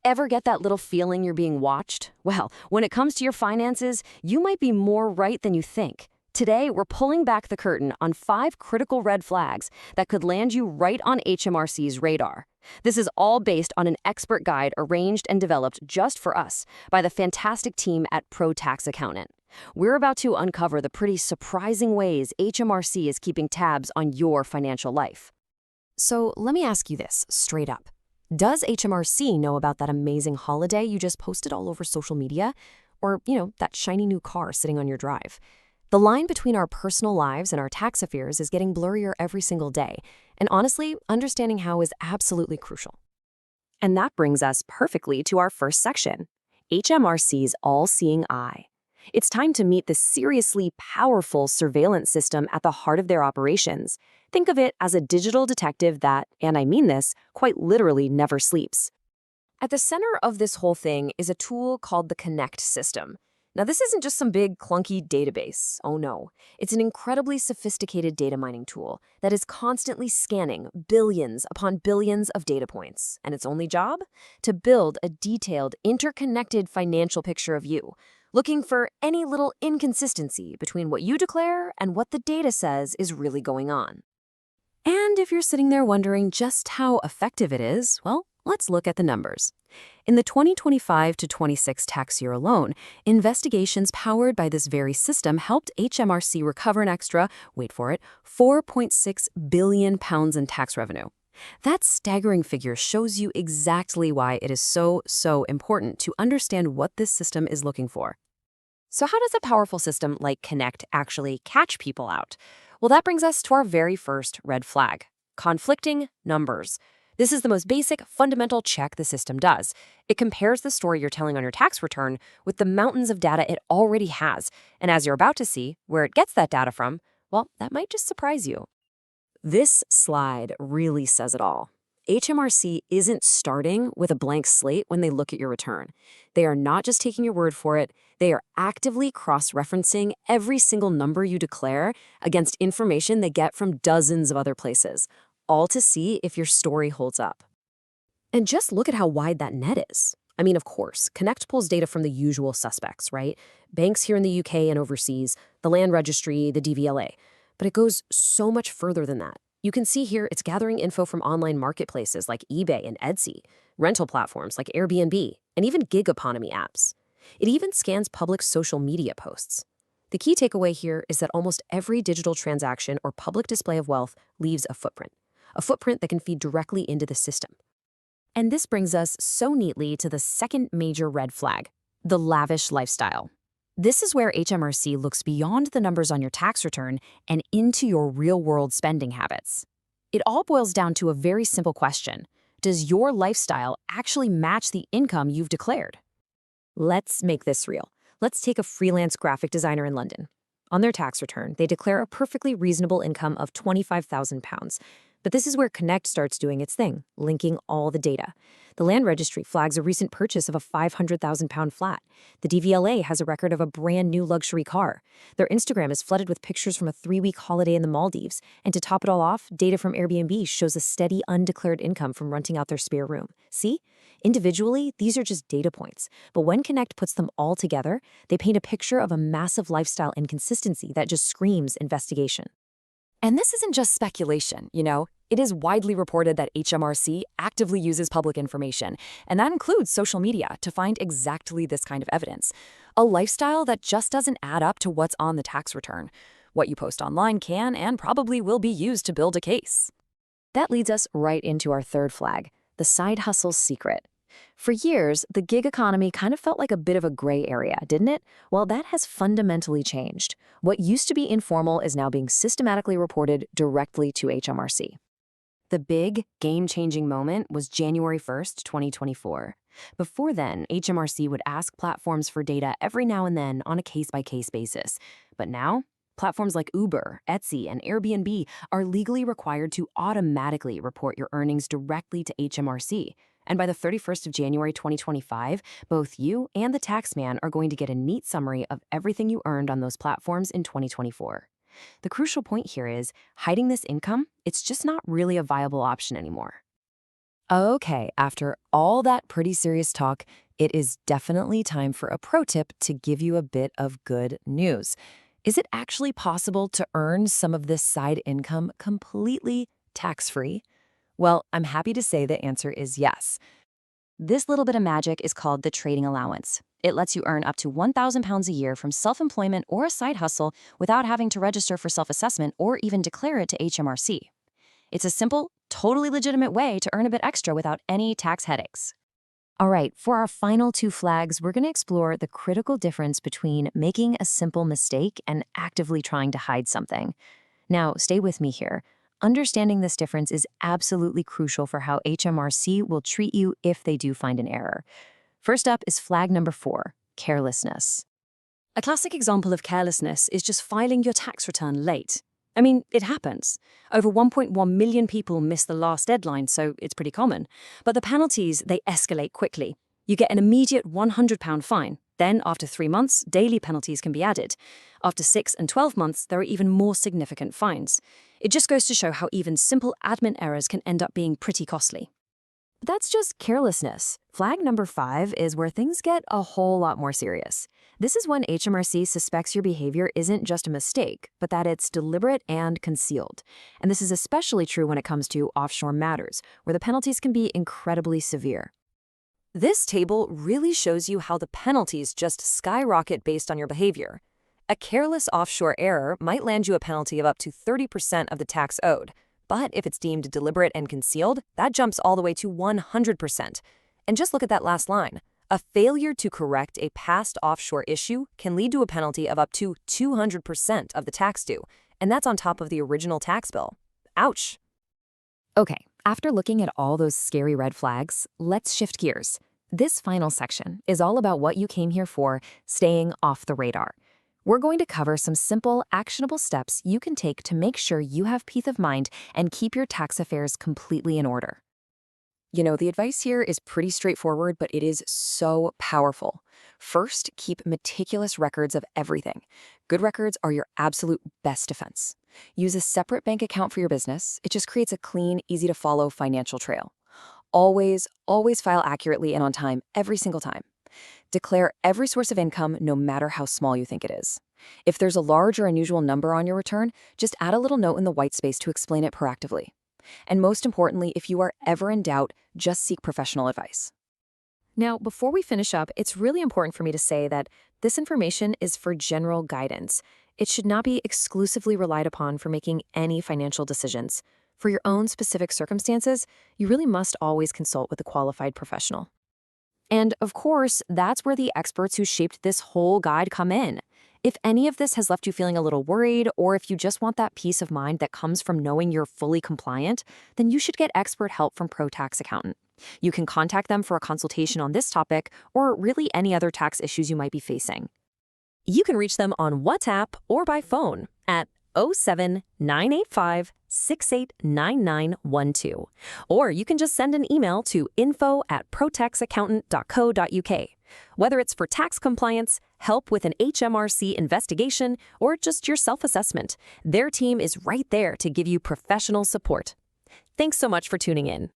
Ever get that little feeling you're being watched? Well, when it comes to your finances, you might be more right than you think. Today, we're pulling back the curtain on 5 critical red flags that could land you right on HMRC's radar. This is all based on an expert guide arranged and developed just for us by the fantastic team at Pro Tax Accountant. We're about to uncover the pretty surprising ways HMRC is keeping tabs on your financial life. So let me ask you this straight up. Does HMRC know about that amazing holiday you just posted all over social media? Or, that shiny new car sitting on your drive? The line between our personal lives and our tax affairs is getting blurrier every single day, and honestly, understanding how is absolutely crucial. And that brings us perfectly to our first section, HMRC's all-seeing eye. It's time to meet the seriously powerful surveillance system at the heart of their operations. Think of it as a digital detective that, and I mean this, quite literally never sleeps. At the center of this whole thing is a tool called the Connect system. Now, this isn't just some big, clunky database. Oh no. It's an incredibly sophisticated data mining tool that is constantly scanning billions upon billions of data points. And its only job? To build a detailed, interconnected financial picture of you, looking for any little inconsistency between what you declare and what the data says is really going on. And if you're sitting there wondering just how effective it is, well, let's look at the numbers. In the 2025 to 26 tax year alone, investigations powered by this very system helped HMRC recover an extra, wait for it, £4.6 billion in tax revenue. That staggering figure shows you exactly why it is so important to understand what this system is looking for. So how does a powerful system like Connect actually catch people out? Well, that brings us to our very first red flag, conflicting numbers. This is the most basic, fundamental check the system does. It compares the story you're telling on your tax return with the mountains of data it already has. And as you're about to see, where it gets that data from, well, that might just surprise you. This slide really says it all. HMRC isn't starting with a blank slate when they look at your return. They are not just taking your word for it, they are actively cross-referencing every single number you declare against information they get from dozens of other places, all to see if your story holds up. And just look at how wide that net is. I mean, of course, Connect pulls data from the usual suspects, right? Banks here in the UK and overseas, the Land Registry, the DVLA. But it goes so much further than that. You can see here it's gathering info from online marketplaces like eBay and Etsy, rental platforms like Airbnb, and even gig economy apps. It even scans public social media posts. The key takeaway here is that almost every digital transaction or public display of wealth leaves a footprint that can feed directly into the system. And this brings us so neatly to the second major red flag, the lavish lifestyle. This is where HMRC looks beyond the numbers on your tax return and into your real-world spending habits. It all boils down to a very simple question. Does your lifestyle actually match the income you've declared? Let's make this real. Let's take a freelance graphic designer in London. On their tax return, they declare a perfectly reasonable income of £25,000. But this is where Connect starts doing its thing, linking all the data. The Land Registry flags a recent purchase of a £500,000 flat. The DVLA has a record of a brand new luxury car. Their Instagram is flooded with pictures from a 3-week holiday in the Maldives. And to top it all off, data from Airbnb shows a steady, undeclared income from renting out their spare room. See? Individually, these are just data points. But when Connect puts them all together, they paint a picture of a massive lifestyle inconsistency that just screams investigation. And this isn't just speculation, It is widely reported that HMRC actively uses public information, and that includes social media, to find exactly this kind of evidence. A lifestyle that just doesn't add up to what's on the tax return. What you post online can and probably will be used to build a case. That leads us right into our third flag, the side hustle's secret. For years, the gig economy kind of felt like a bit of a gray area, didn't it? Well, that has fundamentally changed. What used to be informal is now being systematically reported directly to HMRC. The big, game-changing moment was January 1st, 2024. Before then, HMRC would ask platforms for data every now and then on a case-by-case basis. But now, platforms like Uber, Etsy, and Airbnb are legally required to automatically report your earnings directly to HMRC. And by the 31st of January 2025, both you and the taxman are going to get a neat summary of everything you earned on those platforms in 2024. The crucial point here is, hiding this income, it's just not really a viable option anymore. Okay, after all that pretty serious talk, it is definitely time for a pro tip to give you a bit of good news. Is it actually possible to earn some of this side income completely tax-free? Well, I'm happy to say the answer is yes. This little bit of magic is called the trading allowance. It lets you earn up to £1,000 a year from self-employment or a side hustle without having to register for self-assessment or even declare it to HMRC. It's a simple, totally legitimate way to earn a bit extra without any tax headaches. All right, for our final two flags, we're going to explore the critical difference between making a simple mistake and actively trying to hide something. Now, stay with me here. Understanding this difference is absolutely crucial for how HMRC will treat you if they do find an error. First up is flag number 4, carelessness. A classic example of carelessness is just filing your tax return late. I mean, it happens. Over 1.1 million people miss the last deadline, so it's pretty common. But the penalties, they escalate quickly. You get an immediate £100 fine. Then, after 3 months, daily penalties can be added. After 6 and 12 months, there are even more significant fines. It just goes to show how even simple admin errors can end up being pretty costly. But that's just carelessness. Flag number 5 is where things get a whole lot more serious. This is when HMRC suspects your behavior isn't just a mistake, but that it's deliberate and concealed. And this is especially true when it comes to offshore matters, where the penalties can be incredibly severe. This table really shows you how the penalties just skyrocket based on your behavior. A careless offshore error might land you a penalty of up to 30% of the tax owed. But if it's deemed deliberate and concealed, that jumps all the way to 100%. And just look at that last line. A failure to correct a past offshore issue can lead to a penalty of up to 200% of the tax due. And that's on top of the original tax bill. Ouch. Okay, after looking at all those scary red flags, let's shift gears. This final section is all about what you came here for, staying off the radar. We're going to cover some simple, actionable steps you can take to make sure you have peace of mind and keep your tax affairs completely in order. You know, the advice here is pretty straightforward, but it is so powerful. First, keep meticulous records of everything. Good records are your absolute best defense. Use a separate bank account for your business. It just creates a clean, easy-to-follow financial trail. Always file accurately and on time every single time. Declare every source of income, no matter how small you think it is. If there's a large or unusual number on your return, just add a little note in the white space to explain it proactively. And most importantly, if you are ever in doubt, just seek professional advice. Now, before we finish up, it's really important for me to say that this information is for general guidance. It should not be exclusively relied upon for making any financial decisions. For your own specific circumstances, you really must always consult with a qualified professional. And of course, that's where the experts who shaped this whole guide come in. If any of this has left you feeling a little worried, or if you just want that peace of mind that comes from knowing you're fully compliant, then you should get expert help from Pro Tax Accountant. You can contact them for a consultation on this topic, or really any other tax issues you might be facing. You can reach them on WhatsApp or by phone at 07985689912. Or you can just send an email to info@protaxaccountant.co.uk. Whether it's for tax compliance, help with an HMRC investigation, or just your self-assessment, their team is right there to give you professional support. Thanks so much for tuning in.